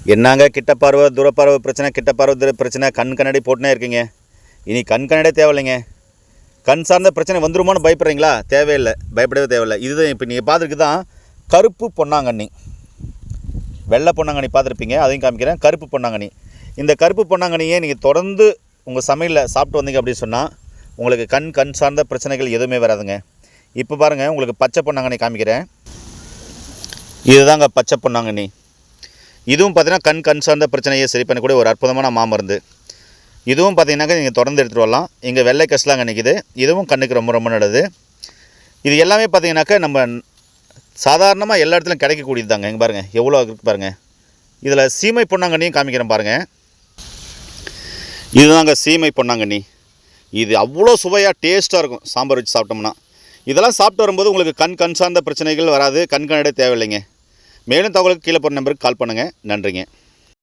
என்னங்க கிட்ட பார்வை தூர பார்வை பிரச்சனை, கிட்ட பார்வை பிரச்சனை, கண் கண்ணாடி போட்டுனே இருக்கீங்க. இனி கண் கண்ணாடியே தேவையில்லைங்க. கண் சார்ந்த பிரச்சனை வந்துருமோன்னு பயப்படுறீங்களா? தேவையில்லை, பயப்படவே தேவையில்லை. இதுதான் இப்போ நீங்கள் பார்த்துருக்கு தான் கருப்பு பொன்னாங்கண்ணி. வெள்ளை பொன்னாங்கண்ணி பார்த்துருப்பீங்க, அதையும் காமிக்கிறேன். கருப்பு பொன்னாங்கண்ணி. இந்த கருப்பு பொன்னாங்கண்ணியை நீங்கள் தொடர்ந்து உங்கள் சமையலில் சாப்பிட்டு வந்தீங்க அப்படின்னு சொன்னால் உங்களுக்கு கண் சார்ந்த பிரச்சனைகள் எதுவுமே வராதுங்க. இப்போ பாருங்கள், உங்களுக்கு பச்சை பொன்னாங்கண்ணி காமிக்கிறேன். இதுதாங்க பச்சை பொன்னாங்கண்ணி. இதுவும் பார்த்தீங்கன்னா கண் சார்ந்த பிரச்சனையை சரி பண்ணக்கூடிய ஒரு அற்புதமான மாமருந்து. இதுவும் பார்த்தீங்கன்னாக்கா நீங்கள் தொடர்ந்து எடுத்துகிட்டு வரலாம். இங்கே வெள்ளை கஷ்லாங்க நிற்கிது. இதுவும் கண்ணுக்கு ரொம்ப ரொம்ப நல்லது. இது எல்லாமே பார்த்தீங்கன்னாக்கா நம்ம சாதாரணமாக எல்லா இடத்துலையும் கிடைக்கக்கூடியது தாங்க. இங்கே பாருங்கள் எவ்வளோ இருக்குது பாருங்கள். இதில் சீமை பொன்னாங்கண்ணியும் காமிக்கிறேன் பாருங்கள். இதுதாங்க சீமை பொன்னாங்கண்ணி. இது அவ்வளோ சுவையாக டேஸ்ட்டாக இருக்கும் சாம்பார் வச்சு சாப்பிட்டோம்னா. இதெல்லாம் சாப்பிட்டு வரும்போது உங்களுக்கு கண் சார்ந்த பிரச்சனைகள் வராது. கண்ணாடியே தேவையில்லைங்க. மேலும் தகவலுக்கு கீழே போகிற நம்பருக்கு கால் பண்ணுங்கள். நன்றிங்க.